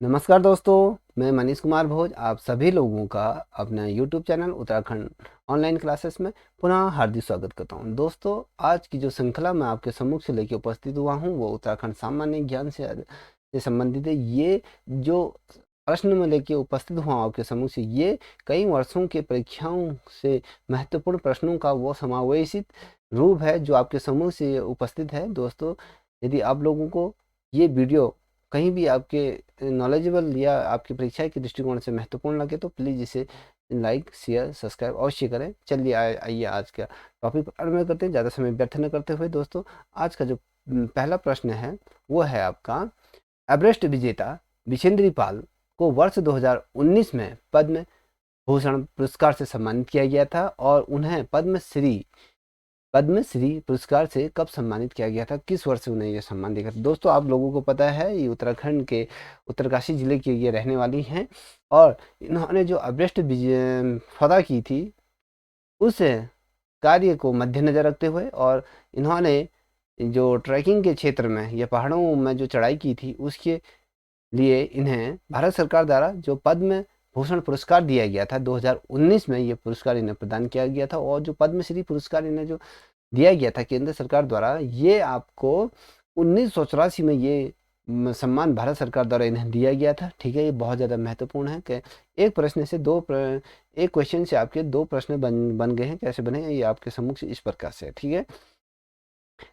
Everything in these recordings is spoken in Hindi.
नमस्कार दोस्तों, मैं मनीष कुमार भोज आप सभी लोगों का अपना YouTube channel Uttarakhand online classes में पुनः हार्दिक स्वागत करता हूं। दोस्तों, आज की जो श्रृंखला मैं आपके सम्मुख से लेकर उपस्थित हुआ हूं वो उत्तराखंड सामान्य ज्ञान से संबंधित है। ये जो प्रश्न में लेके उपस्थित हुआ आपके सम्मुख से, ये कई वर्षों के परीक्षाओं से महत्वपूर्ण प्रश्नों का वो समावेशित रूप है जो आपके सम्मुख से उपस्थित है। दोस्तों, यदि आप लोगों को ये वीडियो कहीं भी आपके नॉलेजेबल या आपकी परीक्षा के दृष्टिकोण से महत्वपूर्ण लगे तो प्लीज़ इसे लाइक, शेयर, सब्सक्राइब अवश्य करें। चलिए आइए आज का टॉपिक पर आरंभ करते हैं, ज़्यादा समय व्यर्थ न करते हुए। दोस्तों, आज का जो पहला प्रश्न है वो है आपका, एवरेस्ट विजेता विशेंद्री पाल को वर्ष 2019 में पद्म भूषण पुरस्कार से सम्मानित किया गया था और उन्हें पद्मश्री पुरस्कार से कब सम्मानित किया गया था, किस वर्ष उन्हें यह सम्मान दिया था। दोस्तों, आप लोगों को पता है ये उत्तराखंड के उत्तरकाशी जिले की ये रहने वाली हैं और इन्होंने जो एवरेस्ट फतह की थी उस कार्य को मद्देनजर रखते हुए और इन्होंने जो ट्रैकिंग के क्षेत्र में या पहाड़ों में जो चढ़ाई की थी उसके लिए इन्हें भारत सरकार द्वारा जो पद्म भूषण पुरस्कार दिया गया था 2019 में, ये पुरस्कार इन्हें प्रदान किया गया था। और जो पद्मश्री पुरस्कार इन्हें जो दिया गया था केंद्र सरकार द्वारा, ये आपको 1984 में ये सम्मान भारत सरकार द्वारा इन्हें दिया गया था। ठीक है, ये बहुत ज़्यादा महत्वपूर्ण है कि एक क्वेश्चन से आपके दो प्रश्न बन गए हैं। कैसे बने ये आपके सम्मुख से इस प्रकार से है। ठीक है,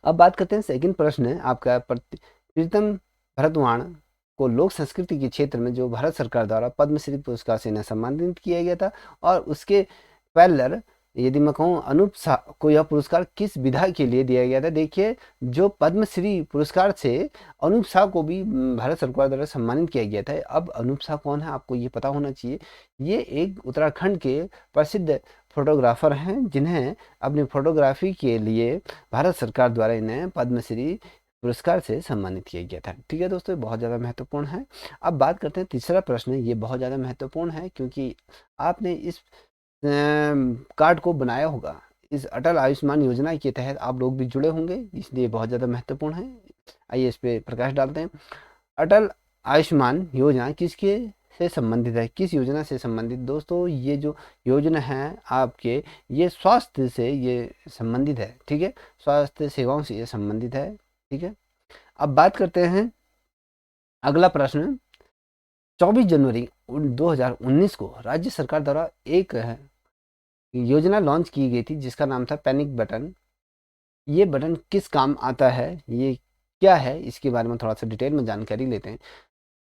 अब बात करते हैं सेकंड प्रश्न है आपका, प्रीतम भरतवाण को लोक संस्कृति के क्षेत्र में जो भारत सरकार द्वारा पद्मश्री पुरस्कार से इन्हें सम्मानित किया गया था और उसके पैरेलल यदि मैं कहूँ अनूप शाह को यह पुरस्कार किस विधा के लिए दिया गया था। देखिए, जो पद्मश्री पुरस्कार से अनूप शाह को भी भारत सरकार द्वारा सम्मानित किया गया था। अब अनूप शाह कौन है आपको ये पता होना चाहिए। ये एक उत्तराखंड के प्रसिद्ध फोटोग्राफर हैं जिन्हें अपनी फोटोग्राफी के लिए भारत सरकार द्वारा इन्हें पद्मश्री पुरस्कार से सम्मानित किया गया था। ठीक है दोस्तों, बहुत ज़्यादा महत्वपूर्ण है। अब बात करते हैं तीसरा प्रश्न, ये बहुत ज़्यादा महत्वपूर्ण है क्योंकि आपने इस कार्ड को बनाया होगा। इस अटल आयुष्मान योजना के तहत आप लोग भी जुड़े होंगे, इसलिए बहुत ज़्यादा महत्वपूर्ण है। आइए इस पे प्रकाश डालते हैं। अटल आयुष्मान योजना किसके से संबंधित है, किस योजना से संबंधित। दोस्तों, ये जो योजना है आपके, ये स्वास्थ्य से ये संबंधित है। ठीक है, स्वास्थ्य सेवाओं से ये संबंधित है। ठीक है, अब बात करते हैं अगला प्रश्न। 24 जनवरी 2019 को राज्य सरकार द्वारा एक योजना लॉन्च की गई थी जिसका नाम था पैनिक बटन। ये बटन किस काम आता है, ये क्या है, इसके बारे में थोड़ा सा डिटेल में जानकारी लेते हैं।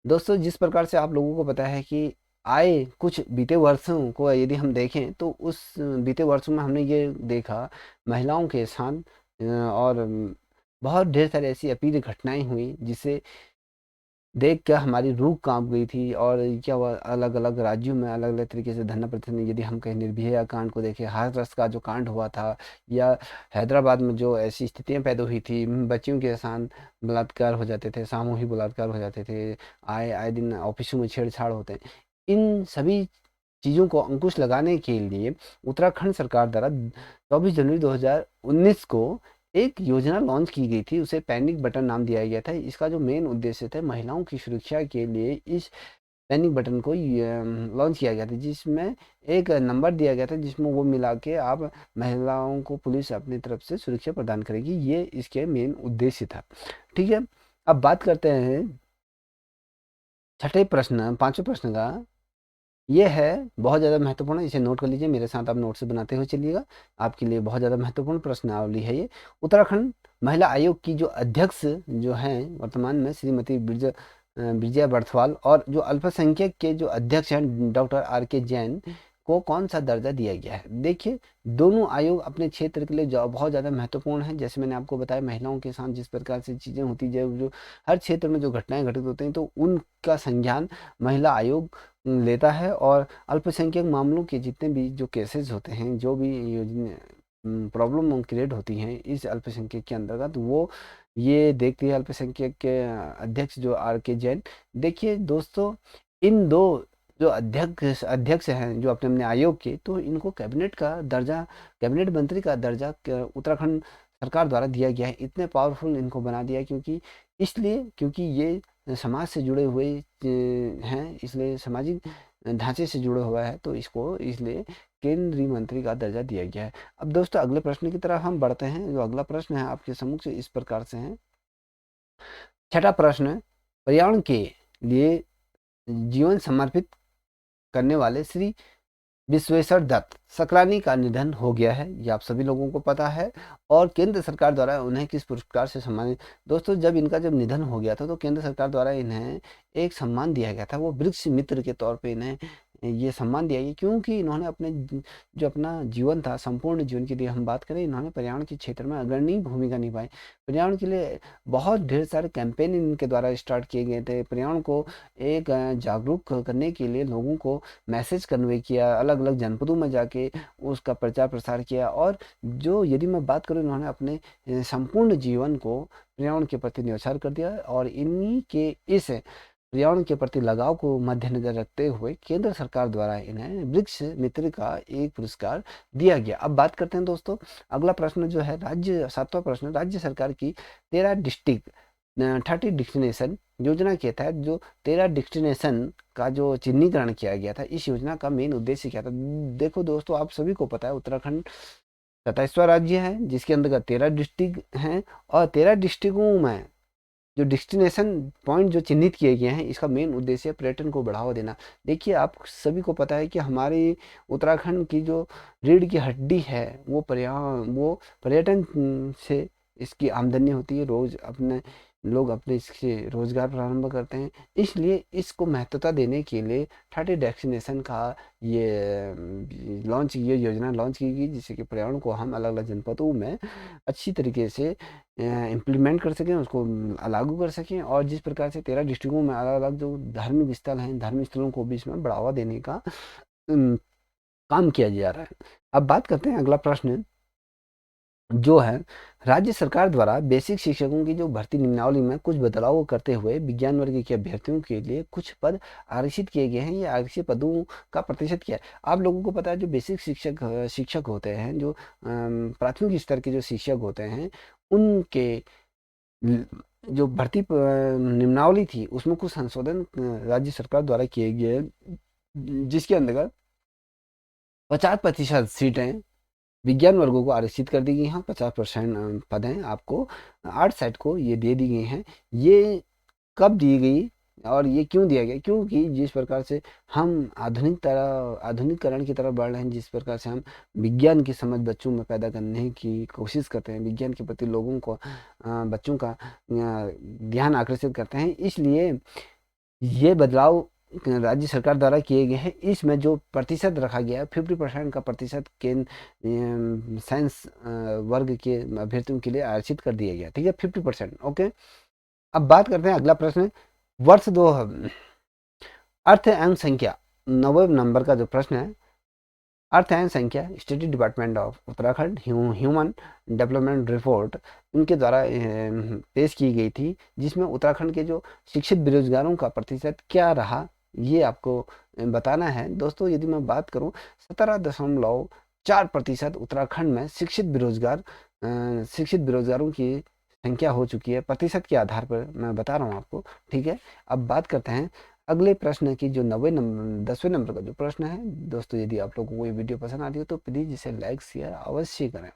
दोस्तों, जिस प्रकार से आप लोगों को पता है कि आए कुछ बीते वर्षों को यदि हम देखें तो उस बीते वर्षों में हमने ये देखा महिलाओं के साथ और बहुत ढेर सारी ऐसी अप्रिय घटनाएं हुई जिसे देख कर हमारी रूह कांप गई थी। और क्या हुआ, अलग अलग राज्यों में अलग अलग तरीके से धरना प्रदर्शन, यदि हम कहीं निर्भया कांड को देखें, हाथरस का जो कांड हुआ था, या हैदराबाद में जो ऐसी स्थितियां पैदा हुई थी, बच्चियों के साथ बलात्कार हो जाते थे, सामूहिक बलात्कार हो जाते थे, आए आए दिन ऑफिसों में छेड़छाड़ होते हैं। इन सभी चीज़ों को अंकुश लगाने के लिए उत्तराखंड सरकार द्वारा 24 जनवरी 2019 को एक योजना लॉन्च की गई थी, उसे पैनिक बटन नाम दिया गया था। इसका जो मेन उद्देश्य था महिलाओं की सुरक्षा के लिए इस पैनिक बटन को लॉन्च किया गया था, जिसमें एक नंबर दिया गया था जिसमें वो मिला के आप महिलाओं को पुलिस अपनी तरफ से सुरक्षा प्रदान करेगी। ये इसके मेन उद्देश्य था। ठीक है, अब बात करते हैं छठे प्रश्न, पांचवें प्रश्न का। ये है बहुत ज़्यादा महत्वपूर्ण है, इसे नोट कर लीजिए, मेरे साथ आप नोट से बनाते हुए चलिएगा। आपके लिए बहुत ज़्यादा महत्वपूर्ण प्रश्नावली है ये। उत्तराखंड महिला आयोग की जो अध्यक्ष जो हैं वर्तमान में श्रीमती बिरजा बर्थवाल, और जो अल्पसंख्यक के जो अध्यक्ष हैं डॉक्टर RK जैन को कौन सा दर्जा दिया गया है। देखिए, दोनों आयोग अपने क्षेत्र के लिए जो बहुत ज़्यादा महत्वपूर्ण है। जैसे मैंने आपको बताया, महिलाओं के साथ जिस प्रकार से चीज़ें होती जो जो हर क्षेत्र में जो घटनाएं घटित होती हैं तो उनका संज्ञान महिला आयोग लेता है। और अल्पसंख्यक मामलों के जितने भी जो केसेस होते हैं, जो भी योजना प्रॉब्लम क्रिएट होती हैं इस अल्पसंख्यक के अंतर्गत, वो ये देखती है अल्पसंख्यक के अध्यक्ष जो RK जैन। देखिए दोस्तों, इन दो जो अध्यक्ष अध्यक्ष हैं जो अपने अपने आयोग के, तो इनको कैबिनेट का दर्जा, कैबिनेट मंत्री का दर्जा उत्तराखंड सरकार द्वारा दिया गया है। इतने पावरफुल इनको बना दिया क्योंकि इसलिए क्योंकि ये समाज से जुड़े हुए हैं, इसलिए सामाजिक ढांचे से जुड़ा हुआ है, तो इसको इसलिए केंद्रीय मंत्री का दर्जा दिया गया है। अब दोस्तों अगले प्रश्न की तरफ हम बढ़ते हैं। जो अगला प्रश्न है आपके सम्मुख से इस प्रकार से है। छठा प्रश्न, पर्यावरण के लिए जीवन समर्पित करने वाले श्री विश्वेश्वर दत्त सकलानी का निधन हो गया है, ये आप सभी लोगों को पता है। और केंद्र सरकार द्वारा उन्हें किस पुरस्कार से सम्मानित, दोस्तों जब निधन हो गया था तो केंद्र सरकार द्वारा इन्हें एक सम्मान दिया गया था, वो वृक्ष मित्र के तौर पे इन्हें ये सम्मान दिया गया, क्योंकि इन्होंने जो अपना जीवन था, संपूर्ण जीवन की यदि हम बात करें, इन्होंने पर्यावरण के क्षेत्र में अग्रणी भूमिका निभाई। पर्यावरण के लिए बहुत ढेर सारे कैंपेन इनके द्वारा स्टार्ट किए गए थे। पर्यावरण को एक जागरूक करने के लिए लोगों को मैसेज कन्वे किया, अलग अलग जनपदों में जाके उसका प्रचार प्रसार किया। और जो यदि मैं बात करूँ, इन्होंने अपने संपूर्ण जीवन को पर्यावरण के प्रति न्यौछावर कर दिया, और इन्हीं के इस पर्यावरण के प्रति लगाव को मद्देनजर रखते हुए केंद्र सरकार द्वारा इन्हें वृक्ष मित्र का एक पुरस्कार दिया गया। अब बात करते हैं दोस्तों, अगला प्रश्न जो है सातवां प्रश्न, राज्य सरकार की 13 डिस्ट्रिक्ट 30 डेस्टिनेशन योजना के तहत जो 13 डेस्टिनेशन का जो चिन्हीकरण किया गया था, इस योजना का मेन उद्देश्य क्या था? देखो दोस्तों, आप सभी को पता है उत्तराखंड 27वां राज्य है, जिसके अंतर्गत 13 डिस्ट्रिक्ट हैं, और 13 डिस्ट्रिक्टों में जो डेस्टिनेशन पॉइंट जो चिन्हित किए गए हैं, इसका मेन उद्देश्य पर्यटन को बढ़ावा देना। देखिए, आप सभी को पता है कि हमारे उत्तराखंड की जो रीढ़ की हड्डी है, वो पर्यटन से इसकी आमदनी होती है। रोज अपने लोग अपने इससे रोजगार प्रारंभ करते हैं, इसलिए इसको महत्वता देने के लिए 30 डेस्टिनेशन का ये योजना लॉन्च की गई, जिससे कि पर्यावरण को हम अलग अलग जनपदों में अच्छी तरीके से इम्प्लीमेंट कर सकें, उसको लागू कर सकें। और जिस प्रकार से 13 डिस्ट्रिक्टों में अलग अलग जो धार्मिक स्थल हैं, धार्मिक स्थलों को भी इसमें बढ़ावा देने का काम किया जा रहा है। अब बात करते हैं अगला प्रश्न जो है, राज्य सरकार द्वारा बेसिक शिक्षकों की जो भर्ती नियमावली में कुछ बदलाव करते हुए विज्ञान वर्ग के अभ्यर्थियों के लिए कुछ पद आरक्षित किए गए हैं। ये आरक्षित पदों का प्रतिशत क्या है? आप लोगों को पता है, जो बेसिक शिक्षक होते हैं, जो प्राथमिक स्तर के जो शिक्षक होते हैं, उनके जो भर्ती नियमावली थी, उसमें कुछ संशोधन राज्य सरकार द्वारा किए गए, जिसके अंतर्गत 50% सीटें विज्ञान वर्गों को आरक्षित कर दी गई हैं। 50% पद हैं आपको, 8 सेट को ये दे दी गई हैं। ये कब दी गई और ये क्यों दिया गया? क्योंकि जिस प्रकार से हम आधुनिकरण की तरफ बढ़ रहे हैं, जिस प्रकार से हम विज्ञान की समझ बच्चों में पैदा करने की कोशिश करते हैं, विज्ञान के प्रति लोगों को बच्चों का ध्यान आकर्षित करते हैं, इसलिए ये बदलाव राज्य सरकार द्वारा किए गए हैं। इसमें जो प्रतिशत रखा गया है, 50% का प्रतिशत केंद्र साइंस वर्ग के अभ्यर्थियों के लिए आरक्षित कर दिया गया। ठीक है, 50%। ओके, अब बात करते हैं अगला प्रश्न, वर्ष 2 अर्थ एवं संख्या 9वें नंबर का जो प्रश्न है, अर्थ एवं संख्या state department of Uttarakhand human development report उनके द्वारा पेश की गई थी, जिसमें उत्तराखंड के जो शिक्षित बेरोजगारों का प्रतिशत क्या रहा, ये आपको बताना है। दोस्तों यदि मैं बात करूं, 17.4% उत्तराखंड में शिक्षित बेरोजगारों की संख्या हो चुकी है। प्रतिशत के आधार पर मैं बता रहा हूँ आपको। ठीक है, अब बात करते हैं अगले प्रश्न की, जो 10वें नंबर का जो प्रश्न है। दोस्तों यदि आप लोगों को ये वीडियो पसंद आती हो तो प्लीज इसे लाइक शेयर अवश्य करें।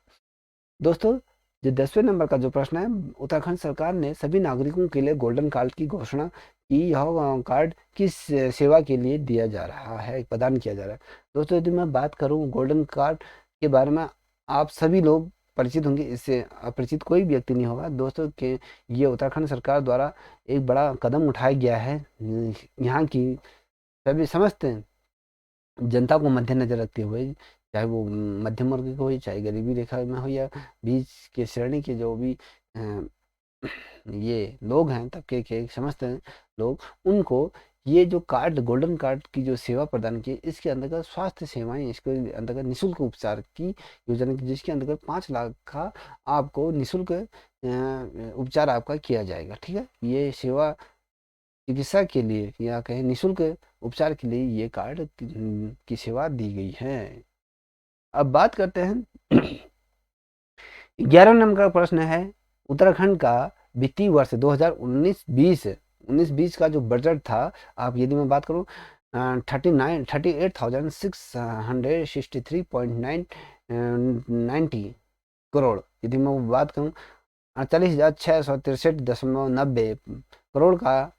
दोस्तों जो 10वें नंबर का जो प्रश्न है, उत्तराखंड सरकार ने सभी नागरिकों के लिए गोल्डन कार्ड की घोषणा की। यह कार्ड किस सेवा के लिए दिया जा रहा है, प्रदान किया जा रहा है? दोस्तों यदि मैं बात करूं गोल्डन कार्ड के बारे में, आप सभी लोग परिचित होंगे, इससे अपरिचित कोई व्यक्ति नहीं होगा। दोस्तों के ये उत्तराखंड सरकार द्वारा एक बड़ा कदम उठाया गया है, यहाँ की सभी समस्त जनता को मद्देनजर रखते हुए, चाहे वो मध्यम वर्ग के हो, चाहे गरीबी रेखा में हो, या बीच के श्रेणी के जो भी ये लोग हैं, तबके के समस्त लोग, उनको ये जो कार्ड, गोल्डन कार्ड की जो सेवा प्रदान की, इसके अंतर्गत स्वास्थ्य सेवाएं, इसके अंतर्गत निःशुल्क उपचार की योजना की, जिसके अंतर्गत 5 लाख का आपको निःशुल्क उपचार आपका किया जाएगा। ठीक है, ये सेवा चिकित्सा के लिए या कहें निःशुल्क उपचार के लिए ये कार्ड की सेवा दी गई है। अब बात करते हैं 11 नंबर का प्रश्न है, उत्तराखंड का वित्तीय वर्ष 2019-20 19-20 का जो बजट था, आप यदि मैं बात करूँ 38,663.990 करोड़, यदि मैं बात करूँ 48,663.90 करोड़ का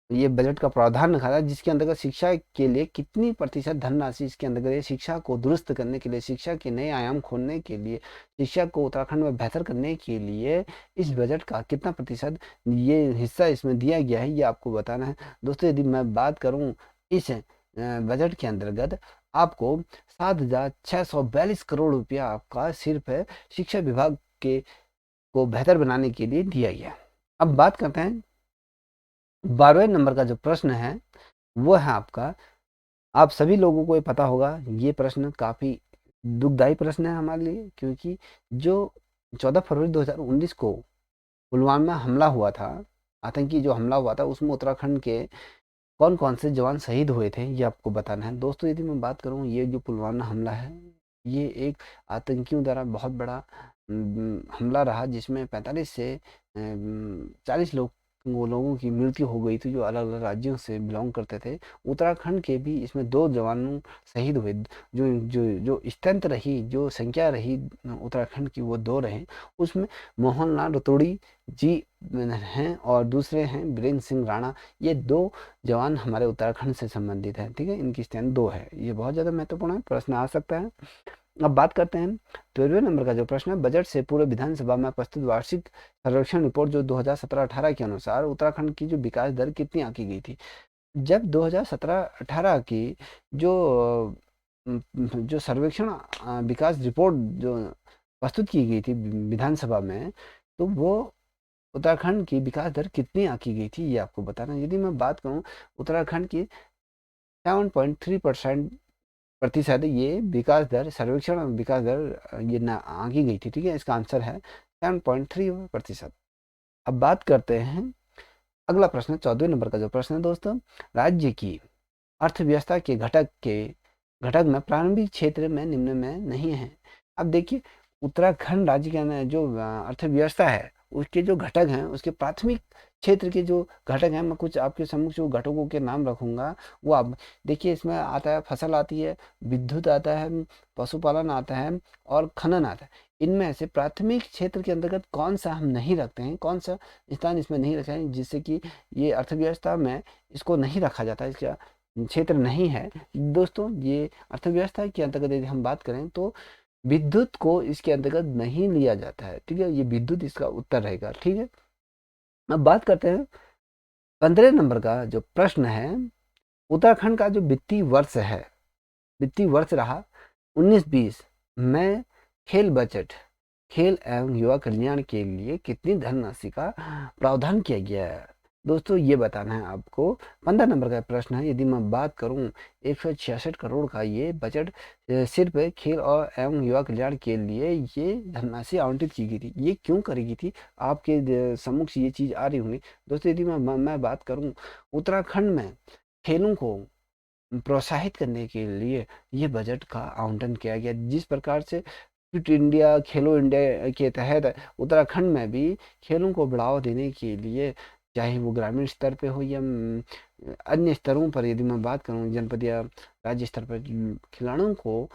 ये बजट का प्रावधान रखा था, जिसके अंतर्गत शिक्षा के लिए कितनी प्रतिशत धनराशि इसके अंतर्गत शिक्षा को दुरुस्त करने के लिए, शिक्षा के नए आयाम खोलने के लिए, शिक्षा को उत्तराखंड में बेहतर करने के लिए इस बजट का कितना प्रतिशत ये हिस्सा इसमें दिया गया है, ये आपको बताना है। दोस्तों यदि मैं बात करूं इस बजट के अंतर्गत आपको 7,642 करोड़ रुपया आपका सिर्फ शिक्षा विभाग के को बेहतर बनाने के लिए दिया गया। अब बात करते हैं 12वें नंबर का जो प्रश्न है, वो है आपका, आप सभी लोगों को ये पता होगा, ये प्रश्न काफ़ी दुखदाई प्रश्न है हमारे लिए, क्योंकि जो 14 फरवरी 2019 को पुलवामा हमला हुआ था, आतंकी जो हमला हुआ था, उसमें उत्तराखंड के कौन कौन से जवान शहीद हुए थे, ये आपको बताना है। दोस्तों यदि मैं बात करूँ, ये जो पुलवामा हमला है, ये एक आतंकियों द्वारा बहुत बड़ा हमला रहा, जिसमें 45 से 40 लोगों की मृत्यु हो गई थी, जो अलग अलग राज्यों से बिलोंग करते थे। उत्तराखंड के भी इसमें 2 जवानों शहीद हुए। जो जो जो स्ट्रेंथ रही, जो संख्या रही उत्तराखंड की, वो 2 रहे। उसमें मोहनलाल रतूड़ी जी हैं और दूसरे हैं बीरेंद्र सिंह राणा। ये 2 जवान हमारे उत्तराखंड से संबंधित हैं, ठीक है। इनकी स्ट्रेंथ 2 है। ये बहुत ज़्यादा महत्वपूर्ण है, प्रश्न आ सकता है। अब बात करते हैं 12वें नंबर का जो प्रश्न है, बजट से पूर्व विधानसभा में प्रस्तुत वार्षिक सर्वेक्षण रिपोर्ट जो 2017-18 के अनुसार उत्तराखंड की जो विकास दर कितनी आंकी गई थी। जब 2017-18 की जो जो सर्वेक्षण विकास रिपोर्ट जो प्रस्तुत की गई थी विधानसभा में, तो वो उत्तराखंड की विकास दर कितनी आंकी गई थी, ये आपको बताना है। यदि मैं बात करूं, उत्तराखंड की 7.3% प्रतिशत ये विकास दर, सर्वेक्षण विकास दर ये ना आंकी गई थी, ठीक है। इसका आंसर है 7.3%। अब बात करते हैं अगला प्रश्न, 14वें नंबर का जो प्रश्न है दोस्तों, राज्य की अर्थव्यवस्था के घटक में प्रारंभिक क्षेत्र में निम्न में नहीं है। अब देखिए, उत्तराखंड राज्य के अंदर जो अर्थव्यवस्था है, उसके जो घटक हैं, उसके प्राथमिक क्षेत्र के जो घटक हैं, मैं कुछ आपके सम्मुख जो घटकों के नाम रखूंगा, वो आप देखिए। इसमें आता है, फसल आती है, विद्युत आता है, पशुपालन आता है और खनन आता है। इनमें से प्राथमिक क्षेत्र के अंतर्गत कौन सा हम नहीं रखते हैं, कौन सा स्थान इसमें नहीं रखा है, जिससे कि ये अर्थव्यवस्था में इसको नहीं रखा जाता, इसका क्षेत्र नहीं है। दोस्तों ये अर्थव्यवस्था के अंतर्गत यदि हम बात करें, तो विद्युत को इसके अंतर्गत नहीं लिया जाता है, ठीक है। ये विद्युत इसका उत्तर रहेगा, ठीक है। अब बात करते हैं 15 नंबर का जो प्रश्न है, उत्तराखंड का जो वित्तीय वर्ष रहा 19-20 में खेल बजट, खेल एवं युवा कल्याण के लिए कितनी धनराशि का प्रावधान किया गया है। दोस्तों ये बताना है आपको। 15 नंबर का प्रश्न है, यदि मैं बात करूं 166 करोड़ का ये बजट सिर्फ खेल और एवं युवा कल्याण के लिए ये धनराशि आवंटित की गई थी। ये क्यों करी गई थी, आपके सम्मुख से ये चीज़ आ रही होंगी। दोस्तों यदि मैं बात करूं, उत्तराखंड में खेलों को प्रोत्साहित करने के लिए ये बजट का आवंटन किया गया। जिस प्रकार से फिट इंडिया, खेलो इंडिया के तहत उत्तराखंड में भी खेलों को बढ़ावा देने के लिए, चाहे वो ग्रामीण स्तर पे हो या अन्य स्तरों पर, यदि मैं बात करूं जनपद या राज्य स्तर पर, खिलाड़ियों को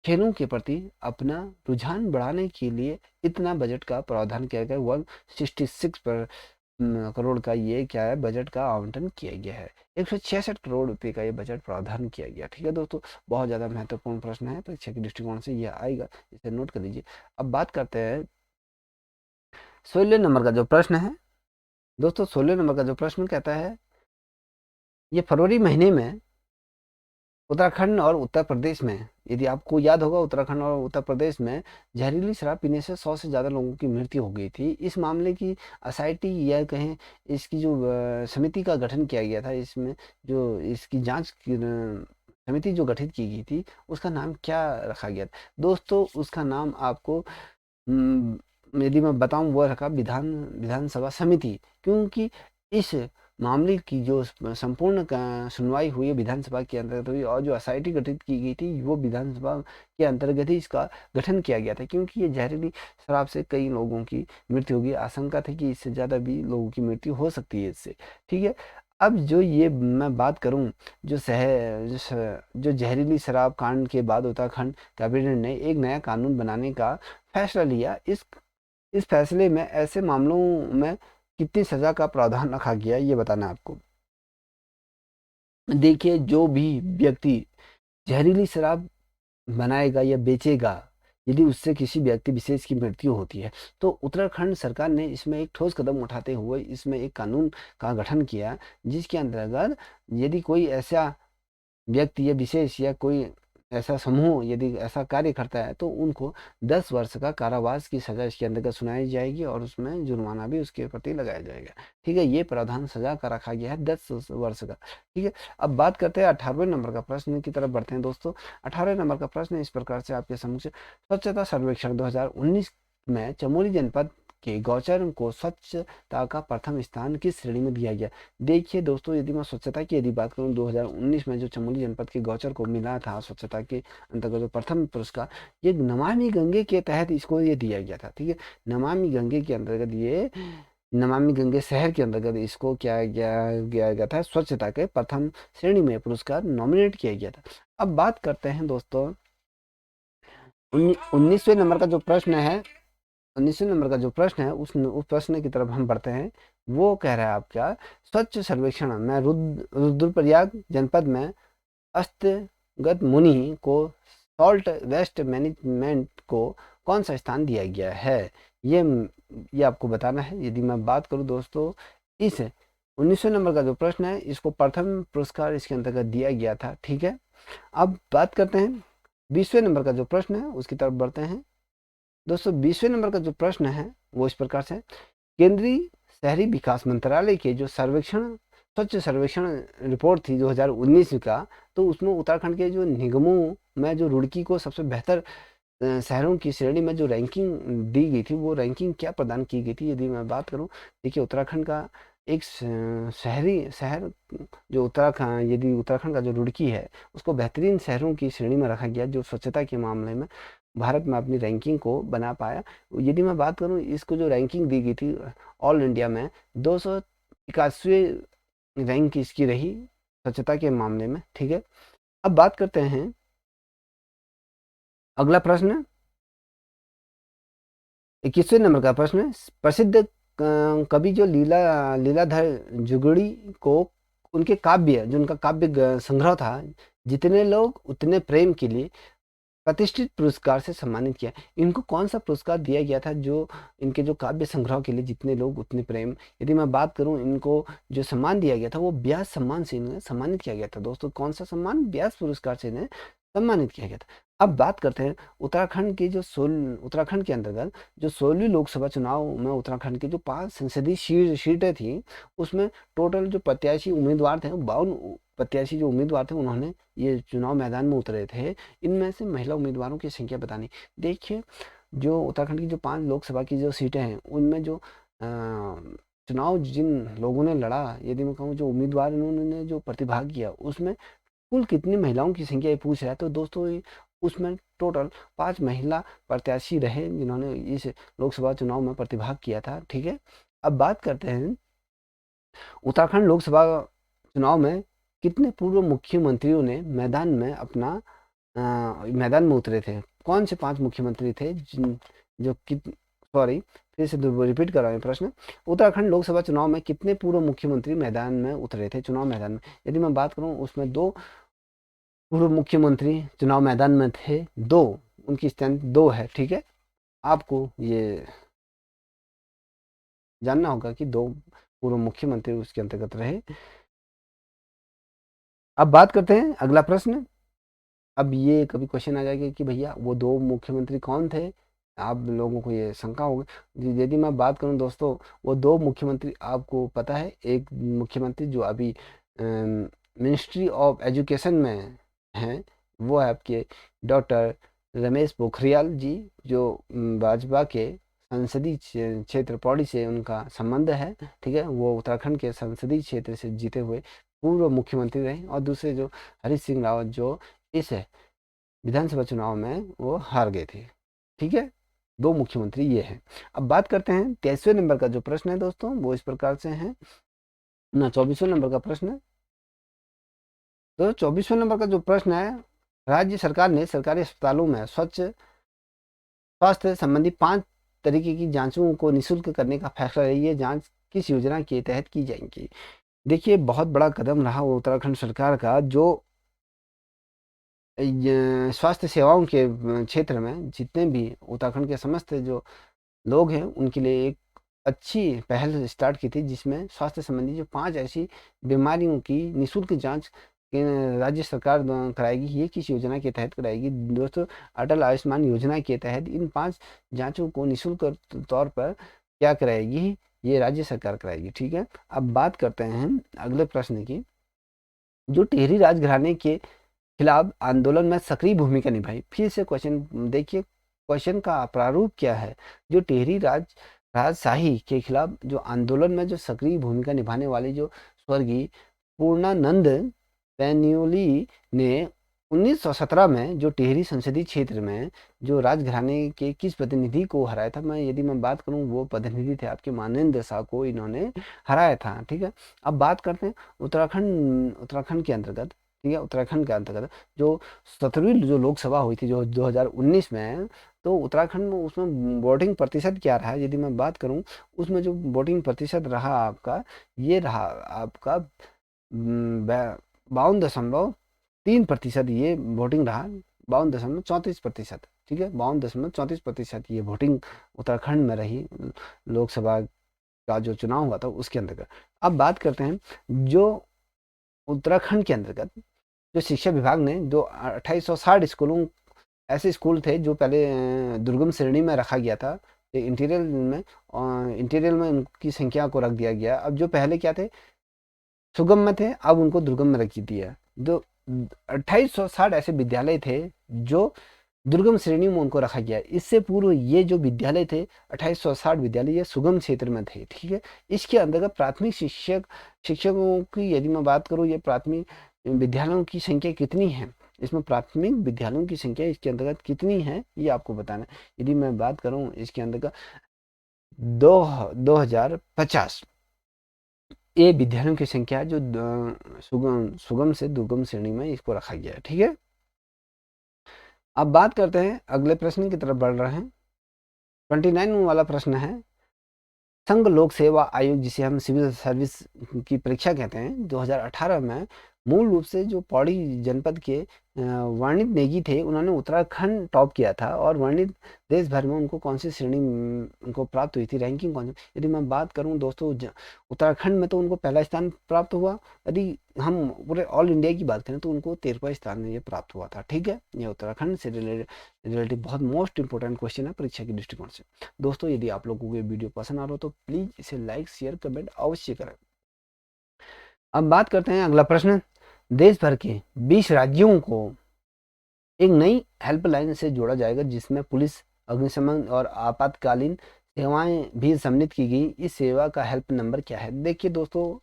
खेलों के प्रति अपना रुझान बढ़ाने के लिए इतना बजट का प्रावधान किया गया। 166 करोड़ का ये क्या है, बजट का आवंटन किया गया है। 166 करोड़ रुपए का ये बजट प्रावधान किया गया, ठीक है दोस्तों। बहुत ज़्यादा महत्वपूर्ण प्रश्न है, परीक्षा के दृष्टिकोण से ये आएगा, इसे नोट कर लीजिए। अब बात करते हैं 16 नंबर का जो प्रश्न है दोस्तों। 16 नंबर का जो प्रश्न कहता है, ये फरवरी महीने में उत्तराखंड और उत्तर प्रदेश में, यदि आपको याद होगा, उत्तराखंड और उत्तर प्रदेश में जहरीली शराब पीने से 100 से ज़्यादा लोगों की मृत्यु हो गई थी। इस मामले की एसआईटी या कहें इसकी जो समिति का गठन किया गया था, इसमें जो इसकी जांच की समिति जो गठित की गई थी, उसका नाम क्या रखा गया था। दोस्तों उसका नाम आपको यदि मैं बताऊं, वो रखा विधानसभा समिति, क्योंकि इस मामले की जो संपूर्ण सुनवाई हुई है विधानसभा के अंतर्गत हुई, और जो एसआईटी गठित की गई थी वो विधानसभा के अंतर्गत ही इसका गठन किया गया था, क्योंकि ये जहरीली शराब से कई लोगों की मृत्यु होगी, आशंका थी कि इससे ज़्यादा भी लोगों की मृत्यु हो सकती है इससे। ठीक है, अब जो ये मैं बात करूं, जो जहरीली शराब कांड के बाद उत्तराखंड कैबिनेट ने एक नया कानून बनाने का फैसला लिया। इस फैसले में ऐसे मामलों में कितनी सजा का प्रावधान रखा गया है, ये बताना है आपको। देखिए, जो भी व्यक्ति जहरीली शराब बनाएगा या बेचेगा, यदि उससे किसी व्यक्ति विशेष की मृत्यु होती है, तो उत्तराखंड सरकार ने इसमें एक ठोस कदम उठाते हुए इसमें एक कानून का गठन किया, जिसके अंतर्गत यदि कोई ऐसा व्यक्ति या विशेष या कोई ऐसा समूह यदि ऐसा कार्य करता है, तो उनको 10 वर्ष का कारावास की सजा इसके अंतर्गत सुनाई जाएगी, और उसमें जुर्माना भी उसके प्रति लगाया जाएगा। ठीक है, ये प्रावधान सजा का रखा गया है 10 वर्ष का। ठीक है, अब बात करते हैं 18वें नंबर का प्रश्न की तरफ बढ़ते हैं दोस्तों। 18वें नंबर का प्रश्न इस प्रकार से आपके समक्ष, स्वच्छता सर्वेक्षण 2019 में चमोली जनपद के गौचर को स्वच्छता का प्रथम स्थान किस श्रेणी में दिया गया। देखिए दोस्तों, यदि मैं स्वच्छता की बात करूं, 2019 में जो चमोली जनपद के गौचर को मिला था स्वच्छता के अंतर्गत जो प्रथम पुरस्कार, ये नमामि गंगे के तहत इसको ये दिया गया था। ठीक है, नमामि गंगे के अंतर्गत ये नमामि गंगे शहर के अंतर्गत इसको क्या गया था, स्वच्छता के प्रथम श्रेणी में पुरस्कार नॉमिनेट किया गया था। अब बात करते हैं दोस्तों 19वें नंबर का जो प्रश्न है, 19वें नंबर का जो प्रश्न है उस प्रश्न की तरफ हम बढ़ते हैं। वो कह रहा है आपका, स्वच्छ सर्वेक्षण में रुद्रप्रयाग जनपद में अस्तगत मुनि को सॉल्ट वेस्ट मैनेजमेंट को कौन सा स्थान दिया गया है, ये आपको बताना है। यदि मैं बात करूं दोस्तों, इस 19वें नंबर का जो प्रश्न है, इसको प्रथम पुरस्कार इसके अंतर्गत दिया गया था। ठीक है, अब बात करते हैं 20वें नंबर का जो प्रश्न है उसकी तरफ बढ़ते हैं दोस्तों। 20वें नंबर का जो प्रश्न है वो इस प्रकार से, केंद्रीय शहरी विकास मंत्रालय के जो स्वच्छ सर्वेक्षण रिपोर्ट थी 2019 का, तो उसमें उत्तराखंड के जो निगमों में जो रुड़की को सबसे बेहतर शहरों की श्रेणी में जो रैंकिंग दी गई थी, वो रैंकिंग क्या प्रदान की गई थी, यदि मैं बात करूं। देखिए, उत्तराखंड का एक शहर जो उत्तराखंड, यदि उत्तराखंड का जो रुड़की है उसको बेहतरीन शहरों की श्रेणी में रखा गया, जो स्वच्छता के मामले में भारत में अपनी रैंकिंग को बना पाया। यदि मैं बात करूं, इसको जो रैंकिंग दी गई थी ऑल इंडिया में, 281वीं रैंक इसकी रही स्वच्छता के मामले में। ठीक है, अब बात करते हैं अगला प्रश्न, 21वें नंबर का प्रश्न, प्रसिद्ध कवि जो लीलाधर जुगड़ी को उनके काव्य, जो उनका काव्य संग्रह था जितने लोग उतने प्रेम के लिए प्रतिष्ठित पुरस्कार से सम्मानित किया। इनको कौन सा पुरस्कार दिया गया था, जो इनके जो काव्य संग्रह के लिए जितने लोग उतने प्रेम, यदि मैं बात करूं, इनको जो सम्मान दिया गया था वो व्यास सम्मान से इन्हें सम्मानित किया गया था दोस्तों। कौन सा सम्मान, व्यास पुरस्कार से इन्हें सम्मानित किया गया था। अब बात करते हैं उत्तराखंड के अंतर्गत जो 16वीं लोकसभा चुनाव में उत्तराखंड की जो 5 संसदीय सीटें थी, उसमें टोटल जो प्रत्याशी उम्मीदवार थे, 52 प्रत्याशी जो उम्मीदवार थे, उन्होंने ये चुनाव मैदान में उतरे थे। इनमें से महिला उम्मीदवारों की संख्या बतानी। देखिए, जो उत्तराखंड की जो 5 लोकसभा की जो सीटें हैं, उनमें जो चुनाव जिन लोगों ने लड़ा, यदि मैं कहूँ जो उम्मीदवार इन्होंने जो प्रतिभाग किया, उसमें कुल कितनी महिलाओं की संख्या ये पूछ रहा है, तो दोस्तों उसमें टोटल 5 महिला प्रत्याशी रहे जिन्होंने इस लोकसभा चुनाव में प्रतिभाग किया था। ठीक है, अब बात करते हैं उत्तराखंड लोकसभा चुनाव में कितने पूर्व मुख्यमंत्रियों ने मैदान में उतरे थे। कौन से 5 मुख्यमंत्री थे जो सॉरी, फिर से रिपीट कर रहा हूँ प्रश्न। उत्तराखंड लोकसभा चुनाव में कितने पूर्व मुख्यमंत्री मैदान में उतरे थे, चुनाव मैदान में। यदि मैं बात करूं, उसमें 2 पूर्व मुख्यमंत्री चुनाव मैदान में थे, 2, उनकी स्ट्रेंथ 2 है। ठीक है, आपको ये जानना होगा कि 2 पूर्व मुख्यमंत्री उसके अंतर्गत रहे। अब बात करते हैं अगला प्रश्न। अब ये कभी क्वेश्चन आ जाएगा कि भैया वो 2 मुख्यमंत्री कौन थे, आप लोगों को ये शंका होगी। यदि मैं बात करूं दोस्तों, वो 2 मुख्यमंत्री आपको पता है। एक मुख्यमंत्री जो अभी मिनिस्ट्री ऑफ एजुकेशन में हैं, वो है आपके डॉक्टर रमेश पोखरियाल जी, जो भाजपा के संसदीय क्षेत्र पौड़ी से उनका संबंध है, ठीक है। वो उत्तराखंड के संसदीय क्षेत्र से जीते हुए पूर्व मुख्यमंत्री रहे, और दूसरे जो हरीश सिंह रावत जो इस विधानसभा चुनाव में वो हार गए थे, ठीक है। दो मुख्यमंत्री ये हैं। अब बात करते हैं 23वें नंबर का जो प्रश्न है दोस्तों, वो इस प्रकार से है ना। 24वें नंबर का प्रश्न है, तो 24वें नंबर का जो प्रश्न है, राज्य सरकार ने सरकारी अस्पतालों में स्वच्छ स्वास्थ्य संबंधी 5 तरीके की जांचों को निःशुल्क करने का फैसला है। ये जांच किस योजना के तहत की जाएंगी? देखिए, बहुत बड़ा कदम रहा वो उत्तराखंड सरकार का, जो स्वास्थ्य सेवाओं के क्षेत्र में जितने भी उत्तराखंड के समस्त जो लोग हैं उनके लिए एक अच्छी पहल स्टार्ट की थी, जिसमें स्वास्थ्य संबंधी जो 5 ऐसी बीमारियों की निःशुल्क जांच राज्य सरकार कराएगी। ये किस योजना के तहत कराएगी दोस्तों? अटल आयुष्मान योजना के तहत इन 5 जांचों को निःशुल्क तौर पर क्या कराएगी? ये राज्य सरकार कराएगी, ठीक है। अब बात करते हैं अगले प्रश्न की। जो टिहरी राजघराने के खिलाफ आंदोलन में सक्रिय भूमिका निभाई। फिर से क्वेश्चन देखिए, क्वेश्चन का प्रारूप क्या है। जो टिहरी राजशाही के खिलाफ जो आंदोलन में जो सक्रिय भूमिका निभाने वाले जो स्वर्गीय पूर्णानंद पैन्यूली ने 1917 में जो टिहरी संसदीय क्षेत्र में जो राजघराने के किस प्रतिनिधि को हराया था? यदि मैं बात करूं, वो प्रतिनिधि थे आपके मानेंद्र शाह को इन्होंने हराया था, ठीक है। अब बात करते हैं उत्तराखंड के अंतर्गत, ठीक है। उत्तराखंड के अंतर्गत जो 17वीं जो लोकसभा हुई थी जो 2019 में, तो उत्तराखंड में उसमें वोटिंग प्रतिशत क्या रहा? यदि मैं बात करूं, उसमें जो वोटिंग प्रतिशत रहा आपका, ये रहा आपका 52.3%। ये वोटिंग रहा 52.34%, ठीक है। 52.34% ये वोटिंग उत्तराखंड में रही लोकसभा का जो चुनाव हुआ था उसके अंतर्गत। अब बात करते हैं जो उत्तराखंड के अंतर्गत जो शिक्षा विभाग ने जो 2860 स्कूलों, ऐसे स्कूल थे जो पहले दुर्गम श्रेणी में रखा गया था, इंटीरियर में उनकी संख्या को रख दिया गया। अब जो पहले क्या थे, सुगम में थे, अब उनको दुर्गम में रख दिया। जो 2860 ऐसे विद्यालय थे जो दुर्गम श्रेणी में उनको रखा गया। इससे पूर्व ये जो विद्यालय थे 2860 विद्यालय, ये सुगम क्षेत्र में थे, ठीक है। इसके अंतर्गत प्राथमिक शिक्षकों की यदि मैं बात करूँ, ये प्राथमिक विद्यालयों की संख्या कितनी है, इसमें प्राथमिक विद्यालयों की संख्या इसके अंतर्गत कितनी है, ये आपको बताना है। यदि मैं बात करूं इसके अंतर्गत 2050 ये विद्यालयों की संख्या है जो सुगम से दुर्गम श्रेणी में इसको रखा गया है, ठीक है। अब बात करते हैं अगले प्रश्न की तरफ बढ़ रहे हैं। 29 वाला प्रश्न है, संघ लोक सेवा आयोग जिसे हम सिविल सर्विस की परीक्षा कहते हैं, 2018 में मूल रूप से जो पौड़ी जनपद के वर्णित नेगी थे, उन्होंने उत्तराखंड टॉप किया था। और वर्णित देश भर में उनको कौन सी श्रेणी उनको प्राप्त हुई थी, रैंकिंग कौन सी? यदि मैं बात करूं दोस्तों, उत्तराखंड में तो उनको पहला स्थान प्राप्त हुआ। यदि हम पूरे ऑल इंडिया की बात करें तो उनको 13वां स्थान में ये प्राप्त हुआ था, ठीक है। ये उत्तराखंड से रिलेटेड बहुत मोस्ट इंपॉर्टेंट क्वेश्चन है परीक्षा के दृष्टिकोण से। दोस्तों, यदि आप लोगों को ये वीडियो पसंद आ रहा हो तो प्लीज इसे लाइक शेयर कमेंट अवश्य करें। अब बात करते हैं अगला प्रश्न। देश भर के 20 राज्यों को एक नई हेल्पलाइन से जोड़ा जाएगा, जिसमें पुलिस, अग्निशमन और आपातकालीन सेवाएं भी सम्मिलित की गई। इस सेवा का हेल्प नंबर क्या है? देखिए दोस्तों,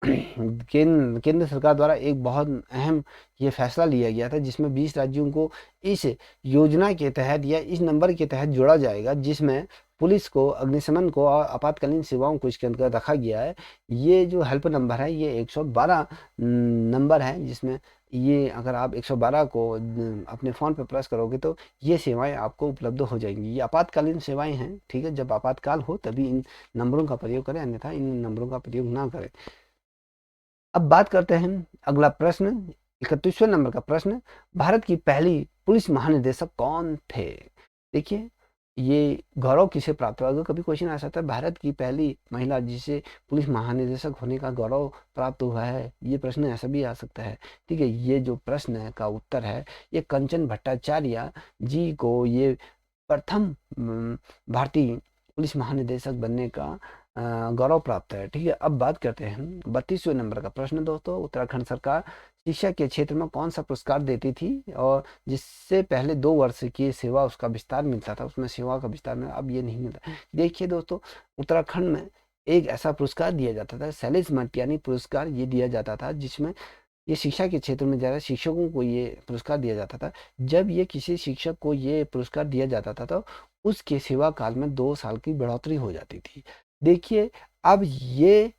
केंद्र सरकार द्वारा एक बहुत अहम ये फैसला लिया गया था, जिसमें 20 राज्यों को इस योजना के तहत या इस नंबर के तहत जोड़ा जाएगा, जिसमें पुलिस को, अग्निशमन को और आपातकालीन सेवाओं को इसके अंतर्गत रखा गया है। ये जो हेल्प नंबर है ये 112 नंबर है, जिसमें ये अगर आप 112 को अपने फ़ोन पे प्रेस करोगे तो ये सेवाएं आपको उपलब्ध हो जाएंगी। ये आपातकालीन सेवाएं हैं, ठीक है। जब आपातकाल हो तभी इन नंबरों का प्रयोग करें, अन्यथा इन नंबरों का प्रयोग ना करें। अब बात करते हैं अगला प्रश्न, 31वें नंबर का प्रश्न। भारत की पहली पुलिस महानिदेशक कौन थे? देखिए, ये गौरव किसे प्राप्त हुआ? अगर कभी क्वेश्चन आ सकता है भारत की पहली महिला जिसे पुलिस महानिदेशक होने का गौरव प्राप्त हुआ है, ये प्रश्न ऐसा भी आ सकता है, ठीक है। ये जो प्रश्न है का उत्तर है, ये कंचन भट्टाचार्य जी को ये प्रथम भारतीय पुलिस महानिदेशक बनने का गौरव प्राप्त है। ठीक है, अब बात करते हैं हम 32वें नंबर का प्रश्न दोस्तों। उत्तराखंड सरकार शिक्षा के क्षेत्र में कौन सा पुरस्कार देती थी और जिससे पहले 2 वर्ष की सेवा उसका विस्तार मिलता था, उसमें सेवा का विस्तार में अब ये नहीं मिलता। देखिए दोस्तों, उत्तराखंड में एक ऐसा पुरस्कार दिया जाता था, शैलेश मटियानी पुरस्कार, ये दिया जाता था, जिसमें ये शिक्षा के क्षेत्र में ज़्यादा शिक्षकों को ये पुरस्कार दिया जाता था। जब ये किसी शिक्षक को ये पुरस्कार दिया जाता था तो उसके सेवा काल में 2 साल की बढ़ोतरी हो जाती थी। देखिए, अब ये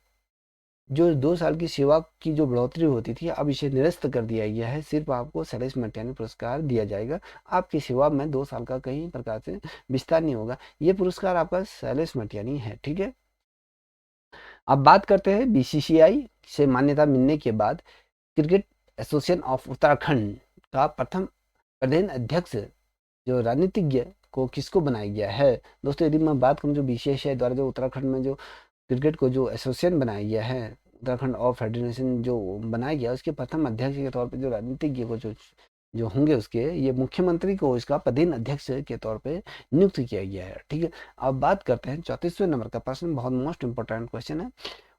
जो 2 साल की सेवा की जो बढ़ोतरी होती थी, अब इसे निरस्त कर दिया गया है। सिर्फ आपको शैलेश मटियानी पुरस्कार दिया जाएगा, आपकी सेवा में 2 साल का कहीं प्रकार से विस्तार नहीं होगा। ये पुरस्कार आपका शैलेश मटियानी है। ठीक है, अब बात करते हैं बीसीसीआई से मान्यता मिलने के बाद क्रिकेट एसोसिएशन ऑफ उत्तराखंड का प्रथम प्रधान अध्यक्ष जो राजनीतिज्ञ को किसको बनाया गया है। दोस्तों, यदि मैं बात करूं जो बीसीसीआई द्वारा जो उत्तराखंड में जो क्रिकेट को जो एसोसिएशन बनाया गया है, उत्तराखंड ऑफ फेडरेशन जो बनाया गया, उसके प्रथम अध्यक्ष के तौर पे जो राजनीतिज्ञ को जो जो होंगे उसके, ये मुख्यमंत्री को इसका प्रधान अध्यक्ष के तौर पे नियुक्त किया गया है। ठीक है, अब बात करते हैं 34वें नंबर का प्रश्न, बहुत मोस्ट इंपोर्टेंट क्वेश्चन है।